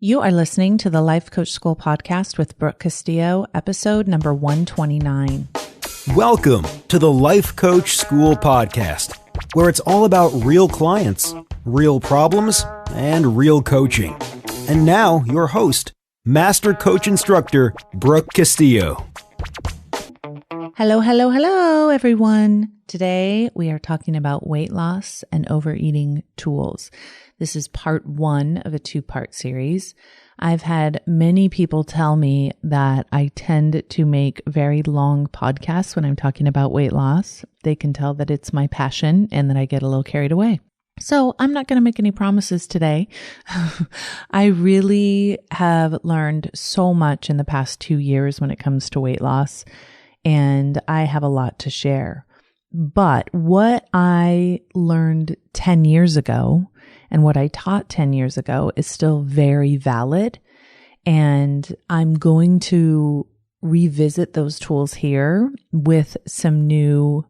You are listening to the Life Coach School podcast with Brooke Castillo, episode number 129. Welcome to the Life Coach School podcast, where it's all about real clients, real problems, and real coaching. And now, your host, Master Coach Instructor, Brooke Castillo. Hello, everyone. Today, we are talking about weight loss and overeating tools. This is part one of a two-part series. I've had many people tell me that I tend to make very long podcasts when I'm talking about weight loss. They can tell that it's my passion and that I get a little carried away. So I'm not going to make any promises today. I really have learned so much in the past 2 years when it comes to weight loss, and I have a lot to share. But what I learned 10 years ago and what I taught 10 years ago is still very valid. And I'm going to revisit those tools here with some new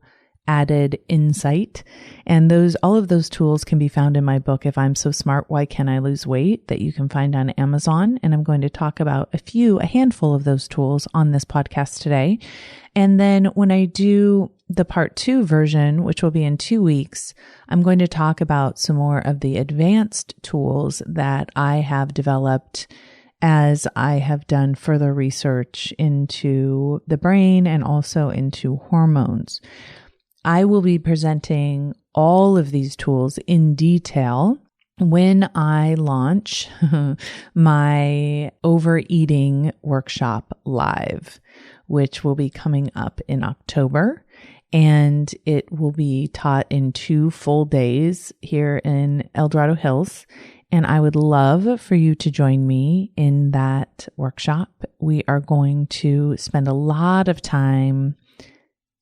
added insight. And all of those tools can be found in my book, If I'm So Smart, Why Can't I Lose Weight?, that you can find on Amazon. And I'm going to talk about a handful of those tools on this podcast today. And then when I do the part 2 version, which will be in 2 weeks, I'm going to talk about some more of the advanced tools that I have developed as I have done further research into the brain and also into hormones. I will be presenting all of these tools in detail when I launch my overeating workshop live, which will be coming up in October. And it will be taught in 2 full days here in El Dorado Hills. And I would love for you to join me in that workshop. We are going to spend a lot of time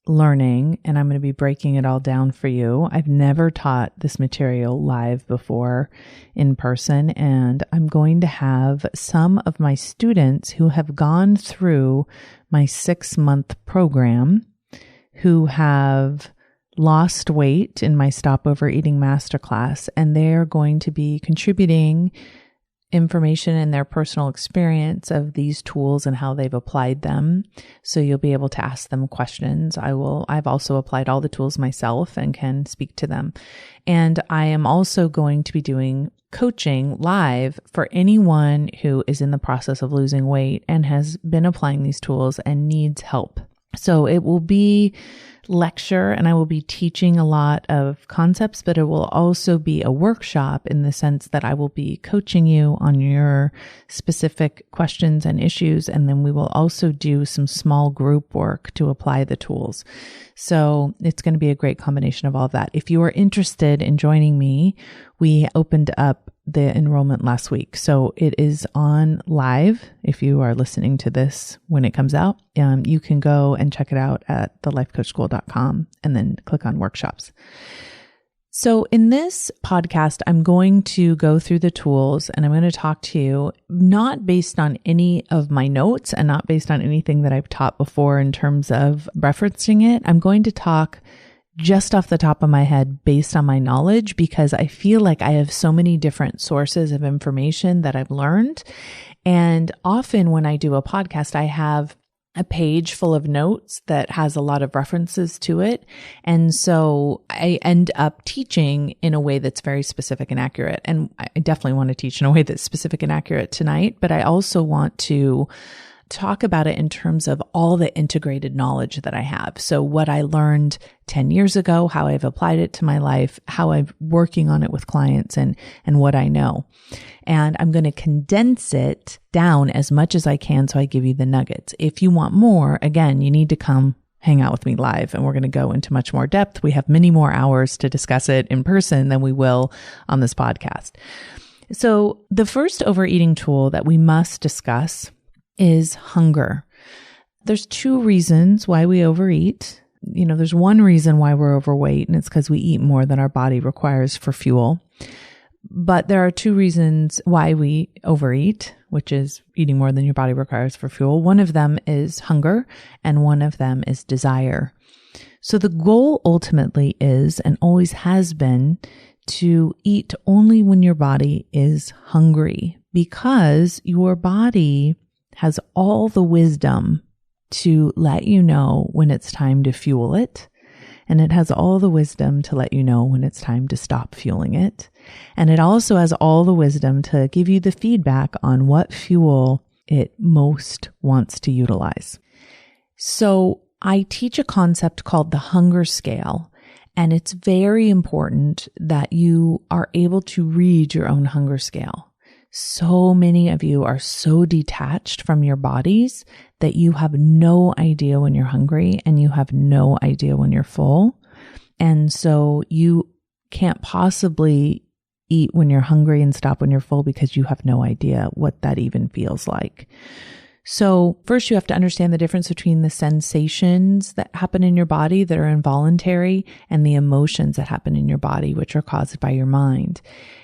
learning, and I'm going to be breaking it all down for you. I've never taught this material live before in person, and I'm going to have some of my students who have gone through my 6-month program who have lost weight in my Stop Overeating Masterclass, and they're going to be contributing information and their personal experience of these tools and how they've applied them. So you'll be able to ask them questions. I've also applied all the tools myself and can speak to them. And I am also going to be doing coaching live for anyone who is in the process of losing weight and has been applying these tools and needs help. So it will be lecture, and I will be teaching a lot of concepts, but it will also be a workshop in the sense that I will be coaching you on your specific questions and issues. And then we will also do some small group work to apply the tools. So it's going to be a great combination of all of that. If you are interested in joining me, we opened up the enrollment last week. So it is on live. If you are listening to this when it comes out, you can go and check it out at thelifecoachschool.com and then click on workshops. So in this podcast, I'm going to go through the tools and I'm going to talk to you not based on any of my notes and not based on anything that I've taught before in terms of referencing it. I'm going to talk just off the top of my head based on my knowledge, because I feel like I have so many different sources of information that I've learned. And often when I do a podcast, I have a page full of notes that has a lot of references to it. And so I end up teaching in a way that's very specific and accurate. And I definitely want to teach in a way that's specific and accurate tonight, but I also want to talk about it in terms of all the integrated knowledge that I have. So what I learned 10 years ago, how I've applied it to my life, how I'm working on it with clients, and what I know. And I'm going to condense it down as much as I can so I give you the nuggets. If you want more, again, you need to come hang out with me live, and we're going to go into much more depth. We have many more hours to discuss it in person than we will on this podcast. So the first overeating tool that we must discuss is hunger. There's 2 reasons why we overeat. There's one reason why we're overweight, and it's because we eat more than our body requires for fuel. But there are 2 reasons why we overeat, which is eating more than your body requires for fuel. One of them is hunger, and one of them is desire. So the goal ultimately is, and always has been, to eat only when your body is hungry. because your body has all the wisdom to let you know when it's time to fuel it. And it has all the wisdom to let you know when it's time to stop fueling it. And it also has all the wisdom to give you the feedback on what fuel it most wants to utilize. So I teach a concept called the hunger scale, and it's very important that you are able to read your own hunger scale. So many of you are so detached from your bodies that you have no idea when you're hungry and you have no idea when you're full. And so you can't possibly eat when you're hungry and stop when you're full because you have no idea what that even feels like. So first you have to understand the difference between the sensations that happen in your body that are involuntary and the emotions that happen in your body, which are caused by your mind.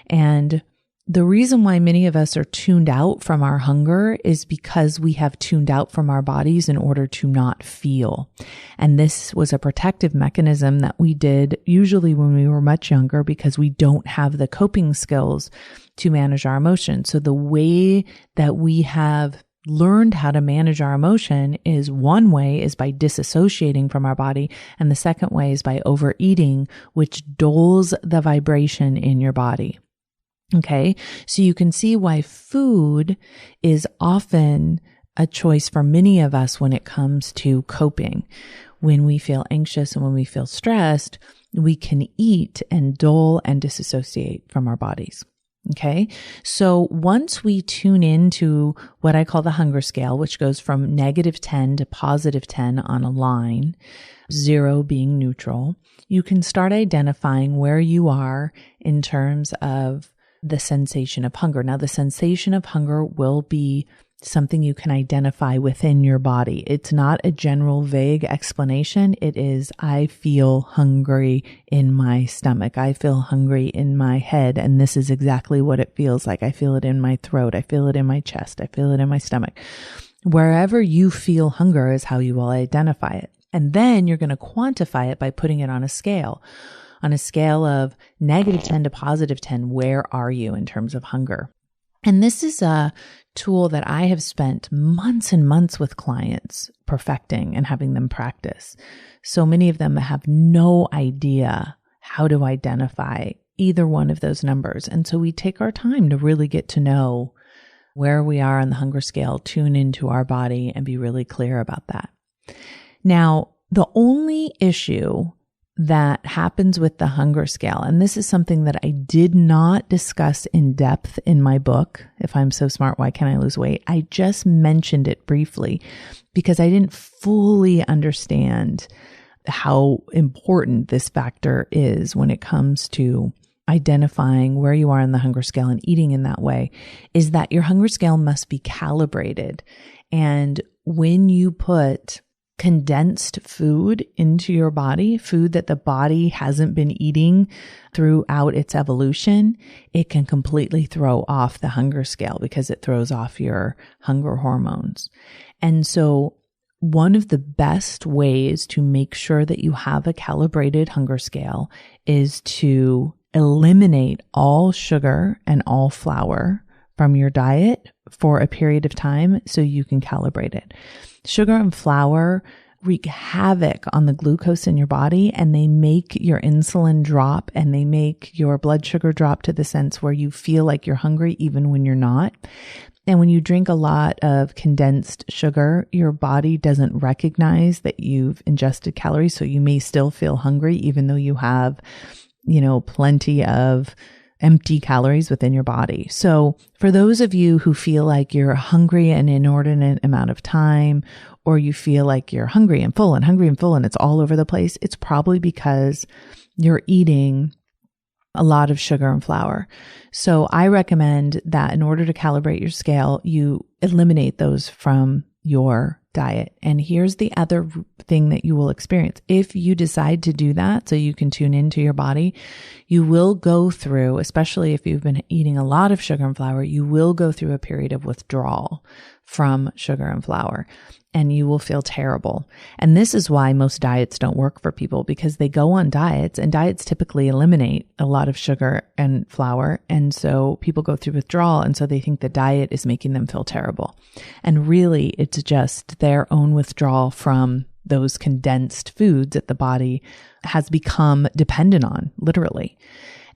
And the reason why many of us are tuned out from our hunger is because we have tuned out from our bodies in order to not feel. And this was a protective mechanism that we did usually when we were much younger because we don't have the coping skills to manage our emotions. So the way that we have learned how to manage our emotion is one way is by disassociating from our body. And the second way is by overeating, which dulls the vibration in your body. Okay, so you can see why food is often a choice for many of us when it comes to coping. When we feel anxious and when we feel stressed, we can eat and dull and disassociate from our bodies. Okay, so once we tune into what I call the hunger scale, which goes from -10 to +10 on a line, 0 being neutral, you can start identifying where you are in terms of the sensation of hunger. Now, the sensation of hunger will be something you can identify within your body. It's not a general vague explanation. It is, I feel hungry in my stomach. I feel hungry in my head. And this is exactly what it feels like. I feel it in my throat. I feel it in my chest. I feel it in my stomach. Wherever you feel hunger is how you will identify it. And then you're going to quantify it by putting it on a scale. On a scale of -10 to +10, where are you in terms of hunger? And this is a tool that I have spent months and months with clients perfecting and having them practice. So many of them have no idea how to identify either one of those numbers. And so we take our time to really get to know where we are on the hunger scale, tune into our body, and be really clear about that. Now, the only issue that happens with the hunger scale, and this is something that I did not discuss in depth in my book, If I'm So Smart, Why Can't I Lose Weight? I just mentioned it briefly because I didn't fully understand how important this factor is when it comes to identifying where you are on the hunger scale and eating in that way, is that your hunger scale must be calibrated. And when you put condensed food into your body, food that the body hasn't been eating throughout its evolution, it can completely throw off the hunger scale because it throws off your hunger hormones. And so one of the best ways to make sure that you have a calibrated hunger scale is to eliminate all sugar and all flour from your diet for a period of time so you can calibrate it. Sugar and flour wreak havoc on the glucose in your body, and they make your insulin drop and they make your blood sugar drop to the sense where you feel like you're hungry even when you're not. And when you drink a lot of condensed sugar, your body doesn't recognize that you've ingested calories. So you may still feel hungry even though you have, plenty of empty calories within your body. So for those of you who feel like you're hungry an inordinate amount of time, or you feel like you're hungry and full and it's all over the place, it's probably because you're eating a lot of sugar and flour. So I recommend that in order to calibrate your scale, you eliminate those from your diet. And here's the other thing that you will experience. If you decide to do that, so you can tune into your body, you will go through, especially if you've been eating a lot of sugar and flour, you will go through a period of withdrawal from sugar and flour, and you will feel terrible. And this is why most diets don't work for people, because they go on diets, and diets typically eliminate a lot of sugar and flour. And so people go through withdrawal, and so they think the diet is making them feel terrible. And really, it's just their own withdrawal from those condensed foods that the body has become dependent on, literally.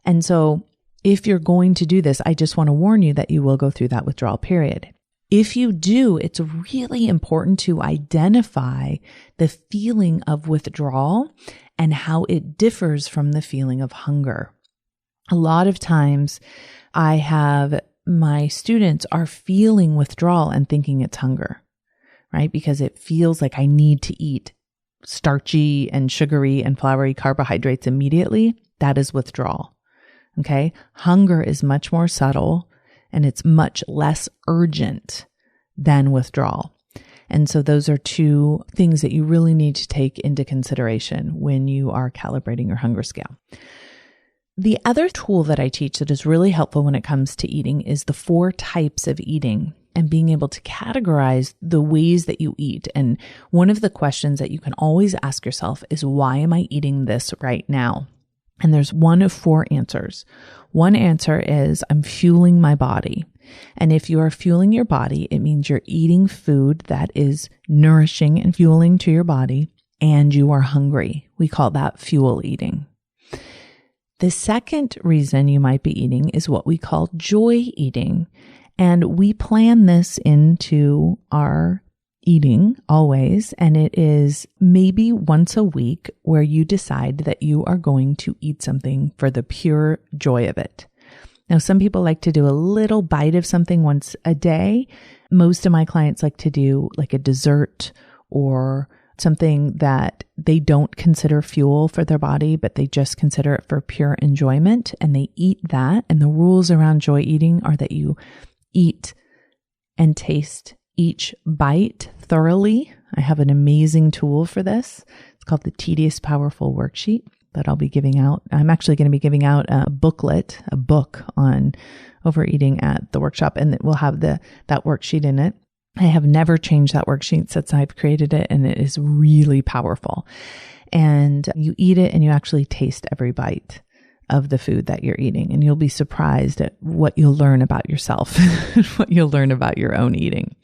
And so if you're going to do this, I just want to warn you that you will go through that withdrawal period. If you do, it's really important to identify the feeling of withdrawal and how it differs from the feeling of hunger. A lot of times I have my students are feeling withdrawal and thinking it's hunger, right? Because it feels like I need to eat starchy and sugary and floury carbohydrates immediately. That is withdrawal. Okay. Hunger is much more subtle and it's much less urgent than withdrawal. And so those are two things that you really need to take into consideration when you are calibrating your hunger scale. The other tool that I teach that is really helpful when it comes to eating is the 4 types of eating and being able to categorize the ways that you eat. And one of the questions that you can always ask yourself is, why am I eating this right now? And there's one of 4 answers. One answer is, I'm fueling my body. And if you are fueling your body, it means you're eating food that is nourishing and fueling to your body, and you are hungry. We call that fuel eating. The second reason you might be eating is what we call joy eating. And we plan this into our eating always. And it is maybe once a week where you decide that you are going to eat something for the pure joy of it. Now, some people like to do a little bite of something once a day. Most of my clients like to do like a dessert or something that they don't consider fuel for their body, but they just consider it for pure enjoyment, and they eat that. And the rules around joy eating are that you eat and taste each bite thoroughly. I have an amazing tool for this. It's called the Tedious Powerful Worksheet that I'll be giving out. I'm actually going to be giving out a book on overeating at the workshop, and it will have that worksheet in it. I have never changed that worksheet since I've created it, and it is really powerful. And you eat it and you actually taste every bite of the food that you're eating, and you'll be surprised at what you'll learn about yourself, what you'll learn about your own eating.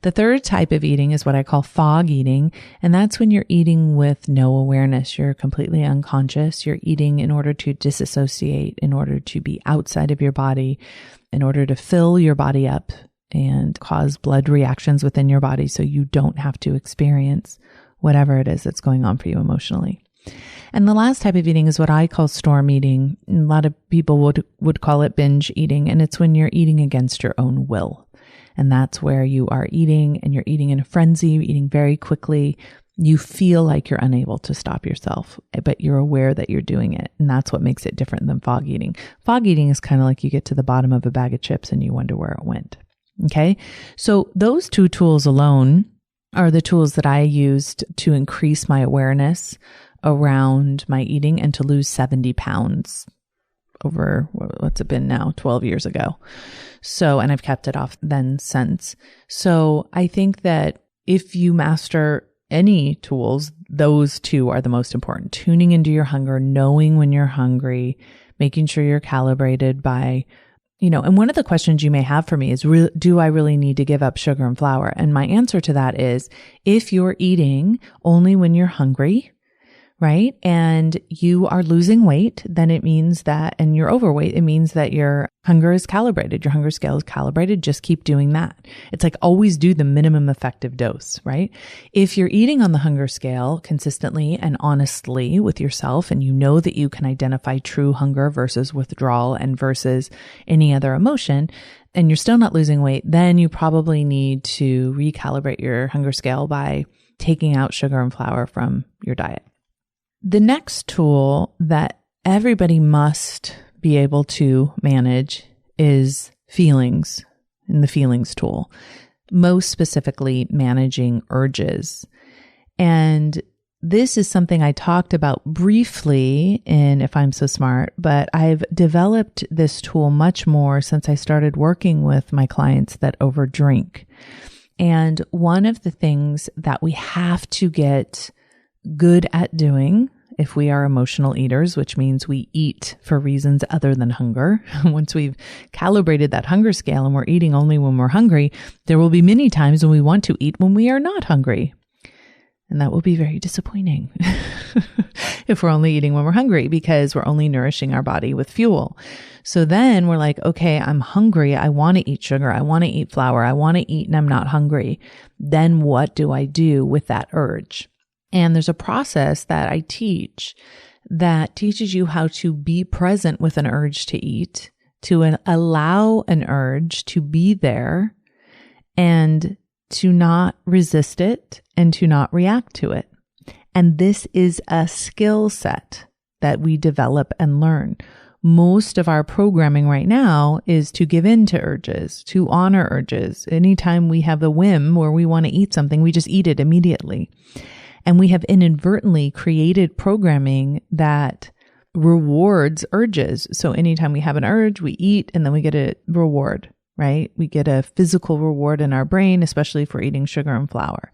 The third type of eating is what I call fog eating, and that's when you're eating with no awareness. You're completely unconscious. You're eating in order to disassociate, in order to be outside of your body, in order to fill your body up and cause blood reactions within your body so you don't have to experience whatever it is that's going on for you emotionally. And the last type of eating is what I call storm eating. A lot of people would call it binge eating, and it's when you're eating against your own will. And that's where you are eating and you're eating in a frenzy, you're eating very quickly. You feel like you're unable to stop yourself, but you're aware that you're doing it. And that's what makes it different than fog eating. Fog eating is kind of like you get to the bottom of a bag of chips and you wonder where it went. Okay. So those 2 tools alone are the tools that I used to increase my awareness around my eating and to lose 70 pounds over, what's it been now, 12 years ago. So, and I've kept it off then since. So I think that if you master any tools, those 2 are the most important. Tuning into your hunger, knowing when you're hungry, making sure you're calibrated by, and one of the questions you may have for me is, do I really need to give up sugar and flour? And my answer to that is, if you're eating only when you're hungry, right? And you are losing weight, then it means that, and you're overweight, it means that your hunger is calibrated. Your hunger scale is calibrated. Just keep doing that. It's like always do the minimum effective dose, right? If you're eating on the hunger scale consistently and honestly with yourself, and you know that you can identify true hunger versus withdrawal and versus any other emotion, and you're still not losing weight, then you probably need to recalibrate your hunger scale by taking out sugar and flour from your diet. The next tool that everybody must be able to manage is feelings, and the feelings tool, most specifically managing urges. And this is something I talked about briefly in If I'm So Smart, but I've developed this tool much more since I started working with my clients that overdrink. And one of the things that we have to get good at doing if we are emotional eaters, which means we eat for reasons other than hunger. Once we've calibrated that hunger scale and we're eating only when we're hungry, there will be many times when we want to eat when we are not hungry. And that will be very disappointing if we're only eating when we're hungry because we're only nourishing our body with fuel. So then we're like, okay, I'm hungry. I want to eat sugar. I want to eat flour. I want to eat and I'm not hungry. Then what do I do with that urge? And there's a process that I teach that teaches you how to be present with an urge to eat, to allow an urge to be there and to not resist it and to not react to it. And this is a skill set that we develop and learn. Most of our programming right now is to give in to urges, to honor urges. Anytime we have a whim where we want to eat something, we just eat it immediately. And we have inadvertently created programming that rewards urges. So anytime we have an urge, we eat and then we get a reward, right? We get a physical reward in our brain, especially if we're eating sugar and flour.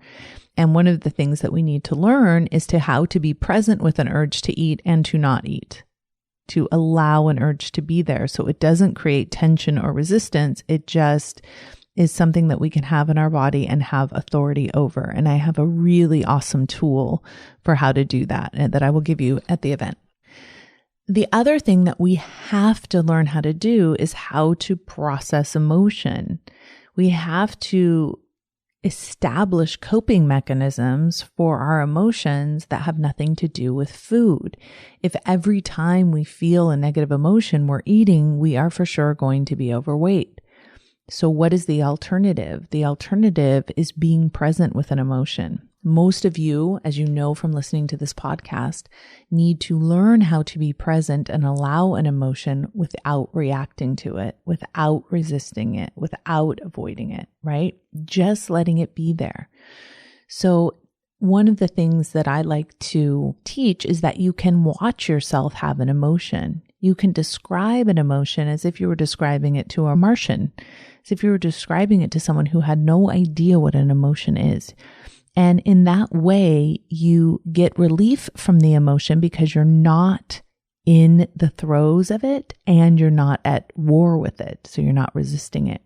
And one of the things that we need to learn is how to be present with an urge to eat and to not eat, to allow an urge to be there. So it doesn't create tension or resistance. It just is something that we can have in our body and have authority over. And I have a really awesome tool for how to do that and that I will give you at the event. The other thing that we have to learn how to do is how to process emotion. We have to establish coping mechanisms for our emotions that have nothing to do with food. If every time we feel a negative emotion we're eating, we are for sure going to be overweight. So what is the alternative? The alternative is being present with an emotion. Most of you, as you know from listening to this podcast, need to learn how to be present and allow an emotion without reacting to it, without resisting it, without avoiding it, right? Just letting it be there. So one of the things that I like to teach is that you can watch yourself have an emotion. You can describe an emotion as if you were describing it to a Martian, as if you were describing it to someone who had no idea what an emotion is. And in that way, you get relief from the emotion because you're not in the throes of it and you're not at war with it. So you're not resisting it.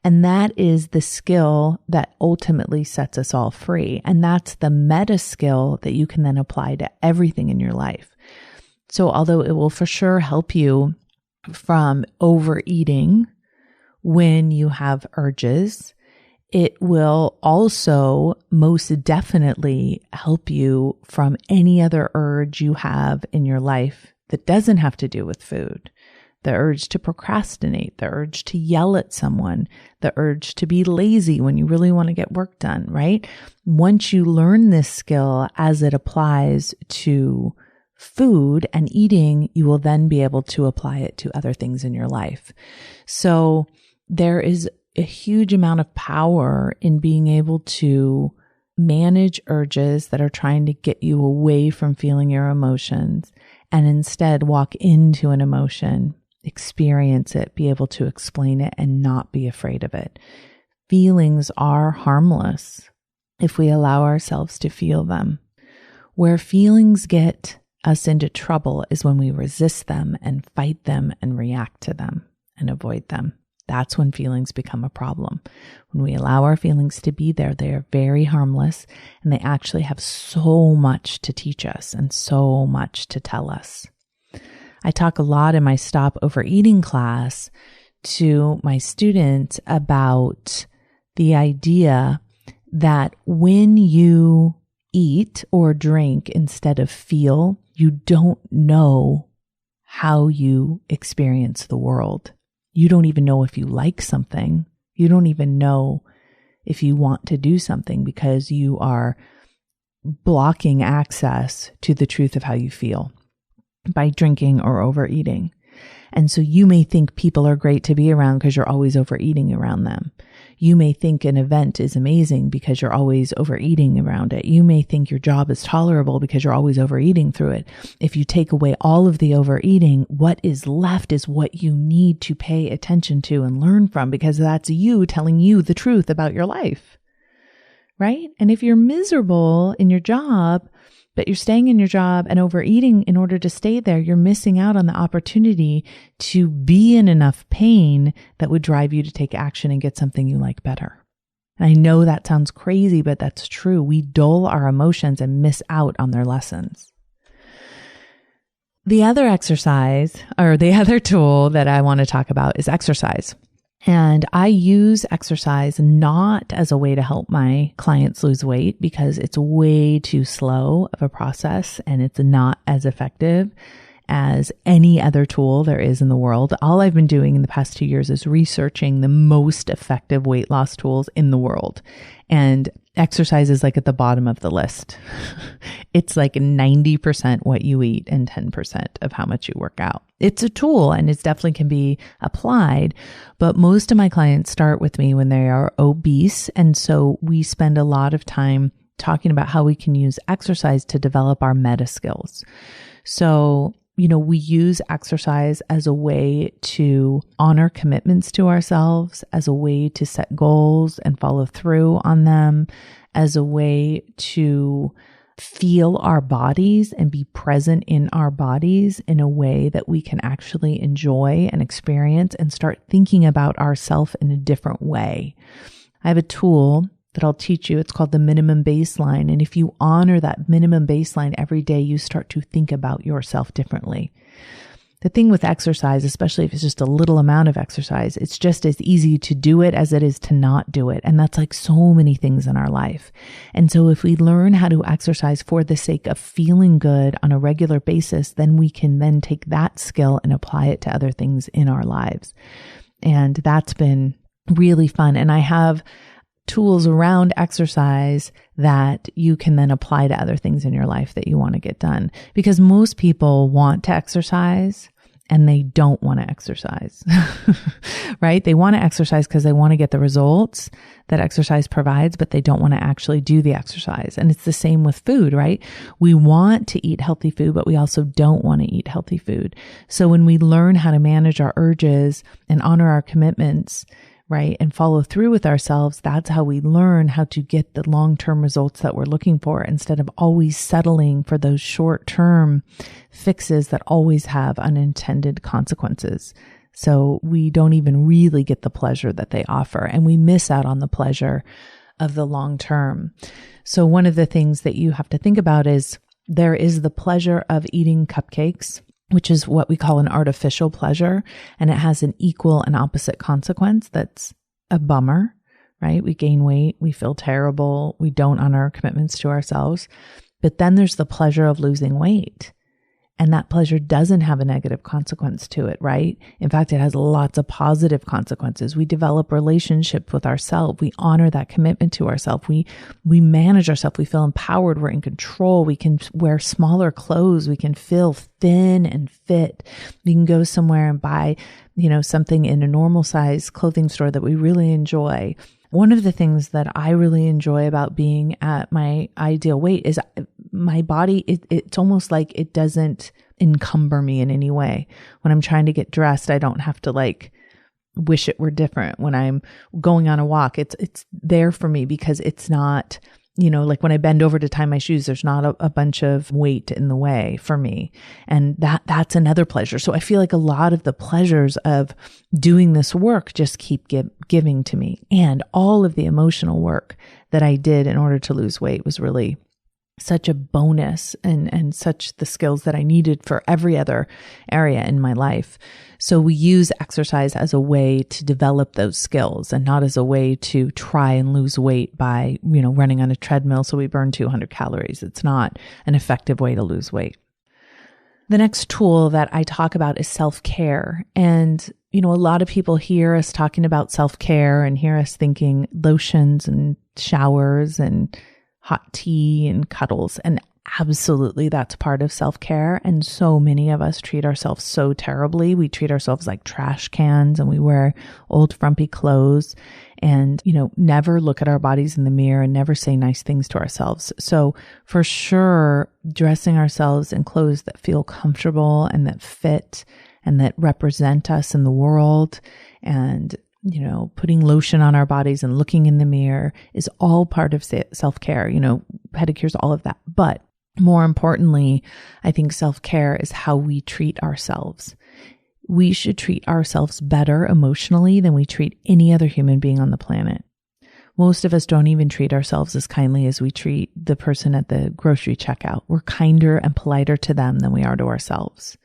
And that is the skill that ultimately sets us all free. And that's the meta skill that you can then apply to everything in your life. So although it will for sure help you from overeating when you have urges, it will also most definitely help you from any other urge you have in your life that doesn't have to do with food. The urge to procrastinate, the urge to yell at someone, the urge to be lazy when you really want to get work done, right? Once you learn this skill as it applies to food and eating, you will then be able to apply it to other things in your life. So there is a huge amount of power in being able to manage urges that are trying to get you away from feeling your emotions and instead walk into an emotion, experience it, be able to explain it and not be afraid of it. Feelings are harmless if we allow ourselves to feel them. Where feelings get us into trouble is when we resist them and fight them and react to them and avoid them. That's when feelings become a problem. When we allow our feelings to be there, they are very harmless and they actually have so much to teach us and so much to tell us. I talk a lot in my Stop Overeating class to my students about the idea that when you eat or drink instead of feel, you don't know how you experience the world. You don't even know if you like something. You don't even know if you want to do something because you are blocking access to the truth of how you feel by drinking or overeating. And so you may think people are great to be around because you're always overeating around them. You may think an event is amazing because you're always overeating around it. You may think your job is tolerable because you're always overeating through it. If you take away all of the overeating, what is left is what you need to pay attention to and learn from, because that's you telling you the truth about your life, right? And if you're miserable in your job, but you're staying in your job and overeating in order to stay there, you're missing out on the opportunity to be in enough pain that would drive you to take action and get something you like better. And I know that sounds crazy, but that's true. We dull our emotions and miss out on their lessons. The other exercise, or the other tool that I want to talk about, is exercise. And I use exercise not as a way to help my clients lose weight, because it's way too slow of a process and it's not as effective as any other tool there is in the world. All I've been doing in the past 2 years is researching the most effective weight loss tools in the world. And exercise is like at the bottom of the list. It's like 90% what you eat and 10% of how much you work out. It's a tool and it definitely can be applied, but most of my clients start with me when they are obese. And so we spend a lot of time talking about how we can use exercise to develop our meta skills. So we use exercise as a way to honor commitments to ourselves, as a way to set goals and follow through on them, as a way to feel our bodies and be present in our bodies in a way that we can actually enjoy and experience and start thinking about ourselves in a different way. I have a tool that I'll teach you. It's called the minimum baseline. And if you honor that minimum baseline every day, you start to think about yourself differently. The thing with exercise, especially if it's just a little amount of exercise, it's just as easy to do it as it is to not do it. And that's like so many things in our life. And so if we learn how to exercise for the sake of feeling good on a regular basis, then we can then take that skill and apply it to other things in our lives. And that's been really fun. And I have tools around exercise that you can then apply to other things in your life that you want to get done. Because most people want to exercise and they don't want to exercise, right? They want to exercise because they want to get the results that exercise provides, but they don't want to actually do the exercise. And it's the same with food, right? We want to eat healthy food, but we also don't want to eat healthy food. So when we learn how to manage our urges and honor our commitments, right, and follow through with ourselves, that's how we learn how to get the long-term results that we're looking for, instead of always settling for those short-term fixes that always have unintended consequences. So we don't even really get the pleasure that they offer, and we miss out on the pleasure of the long term. So one of the things that you have to think about is there is the pleasure of eating cupcakes, which is what we call an artificial pleasure. And it has an equal and opposite consequence. That's a bummer, right? We gain weight, we feel terrible, we don't honor our commitments to ourselves. But then there's the pleasure of losing weight. And that pleasure doesn't have a negative consequence to it, right? In fact, it has lots of positive consequences. We develop relationships with ourselves. We honor that commitment to ourselves. We manage ourselves. We feel empowered. We're in control. We can wear smaller clothes. We can feel thin and fit. We can go somewhere and buy, something in a normal size clothing store that we really enjoy. One of the things that I really enjoy about being at my ideal weight is my body, it's almost like it doesn't encumber me in any way. When I'm trying to get dressed, I don't have to wish it were different. When I'm going on a walk, it's there for me because it's not, when I bend over to tie my shoes, there's not a bunch of weight in the way for me. And that's another pleasure. So I feel like a lot of the pleasures of doing this work just keep giving to me. And all of the emotional work that I did in order to lose weight was really such a bonus and such the skills that I needed for every other area in my life. So we use exercise as a way to develop those skills and not as a way to try and lose weight by, running on a treadmill so we burn 200 calories. It's not an effective way to lose weight. The next tool that I talk about is self-care. And, a lot of people hear us talking about self-care and hear us thinking lotions and showers and hot tea and cuddles. And absolutely, that's part of self-care. And so many of us treat ourselves so terribly. We treat ourselves like trash cans and we wear old frumpy clothes and, never look at our bodies in the mirror and never say nice things to ourselves. So for sure, dressing ourselves in clothes that feel comfortable and that fit and that represent us in the world and putting lotion on our bodies and looking in the mirror is all part of self-care, pedicures, all of that. But more importantly, I think self-care is how we treat ourselves. We should treat ourselves better emotionally than we treat any other human being on the planet. Most of us don't even treat ourselves as kindly as we treat the person at the grocery checkout. We're kinder and politer to them than we are to ourselves.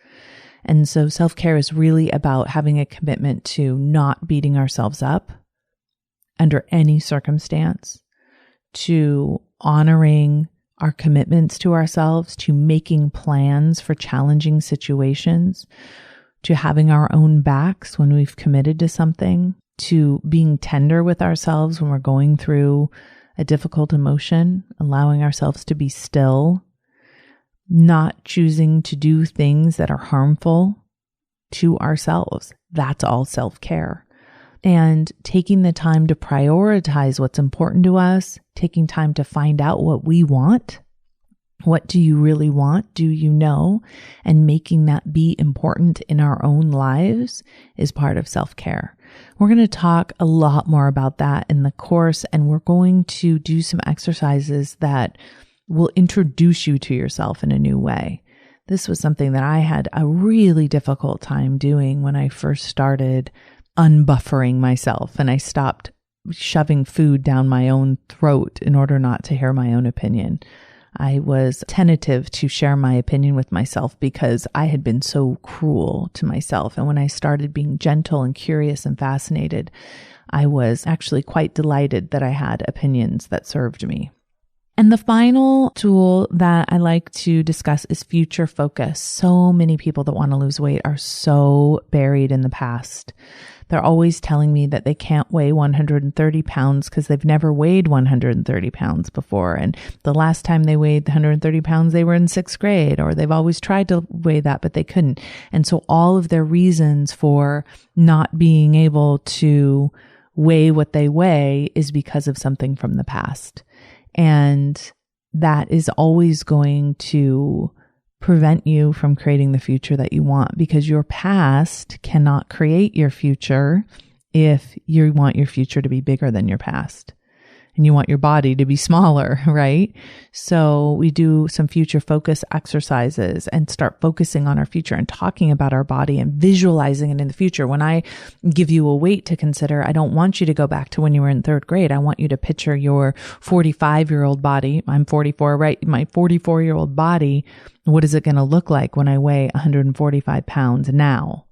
And so self-care is really about having a commitment to not beating ourselves up under any circumstance, to honoring our commitments to ourselves, to making plans for challenging situations, to having our own backs when we've committed to something, to being tender with ourselves when we're going through a difficult emotion, allowing ourselves to be still, not choosing to do things that are harmful to ourselves. That's all self-care. And taking the time to prioritize what's important to us, taking time to find out what we want. What do you really want? Do you know? And making that be important in our own lives is part of self-care. We're going to talk a lot more about that in the course, and we're going to do some exercises that will introduce you to yourself in a new way. This was something that I had a really difficult time doing when I first started unbuffering myself and I stopped shoving food down my own throat in order not to hear my own opinion. I was tentative to share my opinion with myself because I had been so cruel to myself. And when I started being gentle and curious and fascinated, I was actually quite delighted that I had opinions that served me. And the final tool that I like to discuss is future focus. So many people that want to lose weight are so buried in the past. They're always telling me that they can't weigh 130 pounds because they've never weighed 130 pounds before. And the last time they weighed 130 pounds, they were in 6th grade, or they've always tried to weigh that, but they couldn't. And so all of their reasons for not being able to weigh what they weigh is because of something from the past. And that is always going to prevent you from creating the future that you want, because your past cannot create your future if you want your future to be bigger than your past. And you want your body to be smaller, right? So we do some future focus exercises and start focusing on our future and talking about our body and visualizing it in the future. When I give you a weight to consider, I don't want you to go back to when you were in 3rd grade. I want you to picture your 45-year-old body. I'm 44, right? My 44-year-old body. What is it going to look like when I weigh 145 pounds now?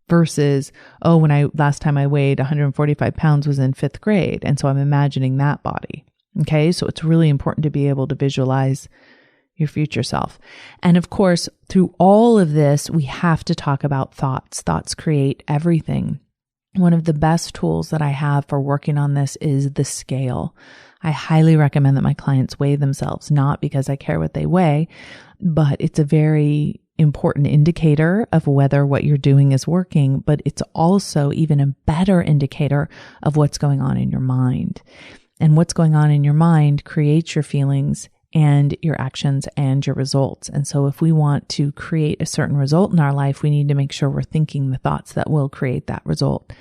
Versus, last time I weighed 145 pounds was in 5th grade. And so I'm imagining that body. Okay. So it's really important to be able to visualize your future self. And of course, through all of this, we have to talk about thoughts. Thoughts create everything. One of the best tools that I have for working on this is the scale. I highly recommend that my clients weigh themselves, not because I care what they weigh, but it's a very important indicator of whether what you're doing is working, but it's also even a better indicator of what's going on in your mind. And what's going on in your mind creates your feelings and your actions and your results. And so if we want to create a certain result in our life, we need to make sure we're thinking the thoughts that will create that result.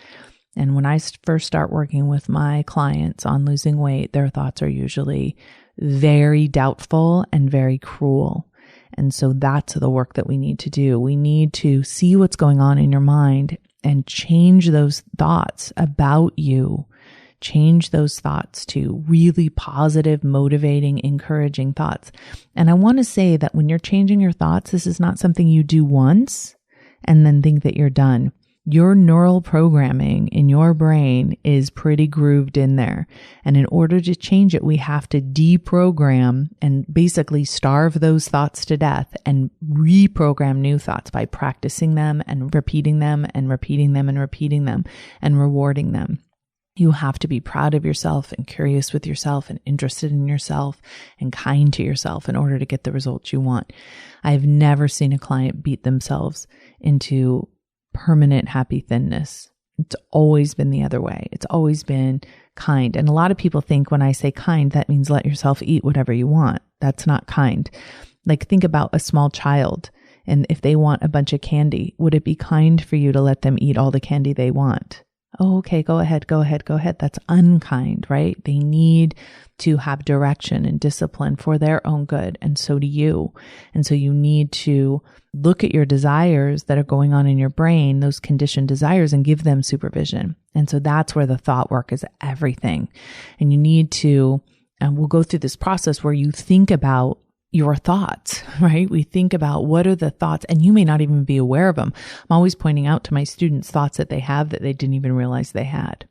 And when I first start working with my clients on losing weight, their thoughts are usually very doubtful and very cruel. And so that's the work that we need to do. We need to see what's going on in your mind and change those thoughts about you. Change those thoughts to really positive, motivating, encouraging thoughts. And I want to say that when you're changing your thoughts, this is not something you do once and then think that you're done. Your neural programming in your brain is pretty grooved in there. And in order to change it, we have to deprogram and basically starve those thoughts to death and reprogram new thoughts by practicing them and repeating them and repeating them and repeating them and rewarding them. You have to be proud of yourself and curious with yourself and interested in yourself and kind to yourself in order to get the results you want. I've never seen a client beat themselves into permanent happy thinness. It's always been the other way. It's always been kind. And a lot of people think when I say kind, that means let yourself eat whatever you want. That's not kind. Like, think about a small child. And if they want a bunch of candy, would it be kind for you to let them eat all the candy they want? Oh, okay, go ahead. That's unkind, right? They need to have direction and discipline for their own good. And so do you. And so you need to look at your desires that are going on in your brain, those conditioned desires, and give them supervision. And so that's where the thought work is everything. And you need to, and we'll go through this process where you think about your thoughts, right? We think about what are the thoughts, and you may not even be aware of them. I'm always pointing out to my students thoughts that they have that they didn't even realize they had.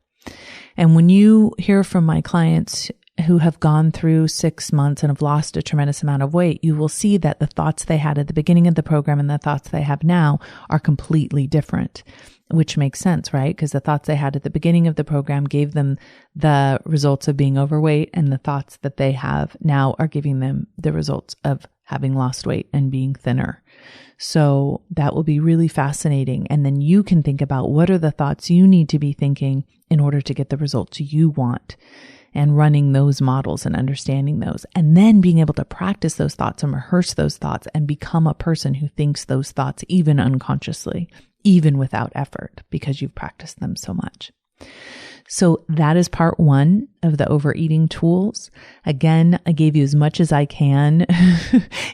And when you hear from my clients who have gone through 6 months and have lost a tremendous amount of weight, you will see that the thoughts they had at the beginning of the program and the thoughts they have now are completely different, which makes sense, right? Because the thoughts they had at the beginning of the program gave them the results of being overweight, and the thoughts that they have now are giving them the results of having lost weight and being thinner. So that will be really fascinating. And then you can think about what are the thoughts you need to be thinking in order to get the results you want, and running those models and understanding those, and then being able to practice those thoughts and rehearse those thoughts and become a person who thinks those thoughts even unconsciously, even without effort, because you've practiced them so much. So that is part 1 of the overeating tools. Again, I gave you as much as I can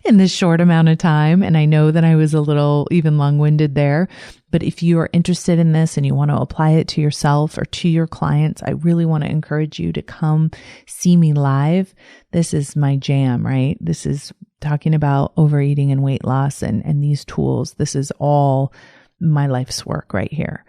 in this short amount of time. And I know that I was a little even long-winded there, but if you are interested in this and you want to apply it to yourself or to your clients, I really want to encourage you to come see me live. This is my jam, right? This is talking about overeating and weight loss and these tools. This is all my life's work right here.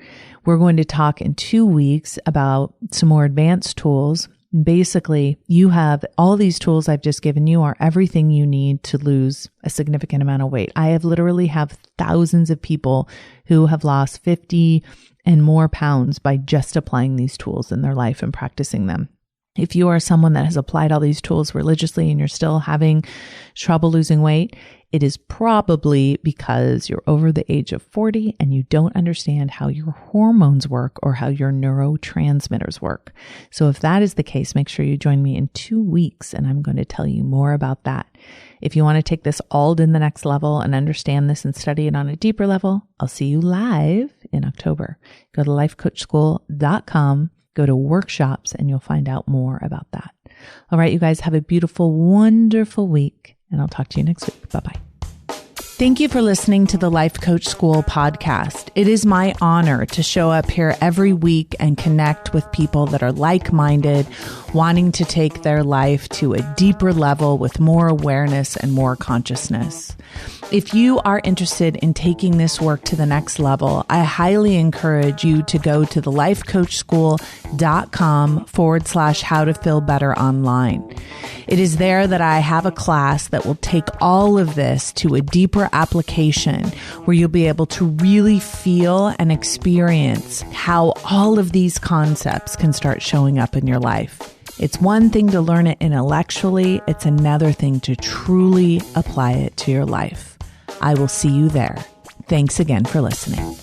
We're going to talk in 2 weeks about some more advanced tools. Basically, you have all these tools I've just given you are everything you need to lose a significant amount of weight. I have literally have thousands of people who have lost 50 and more pounds by just applying these tools in their life and practicing them. If you are someone that has applied all these tools religiously and you're still having trouble losing weight, it is probably because you're over the age of 40 and you don't understand how your hormones work or how your neurotransmitters work. So if that is the case, make sure you join me in 2 weeks and I'm going to tell you more about that. If you want to take this all to the next level and understand this and study it on a deeper level, I'll see you live in October. Go to lifecoachschool.com. Go to workshops and you'll find out more about that. All right, you guys have a beautiful, wonderful week, and I'll talk to you next week. Bye-bye. Thank you for listening to the Life Coach School podcast. It is my honor to show up here every week and connect with people that are like-minded, wanting to take their life to a deeper level with more awareness and more consciousness. If you are interested in taking this work to the next level, I highly encourage you to go to thelifecoachschool.com/how-to-feel-better-online. It is there that I have a class that will take all of this to a deeper application where you'll be able to really feel and experience how all of these concepts can start showing up in your life. It's one thing to learn it intellectually. It's another thing to truly apply it to your life. I will see you there. Thanks again for listening.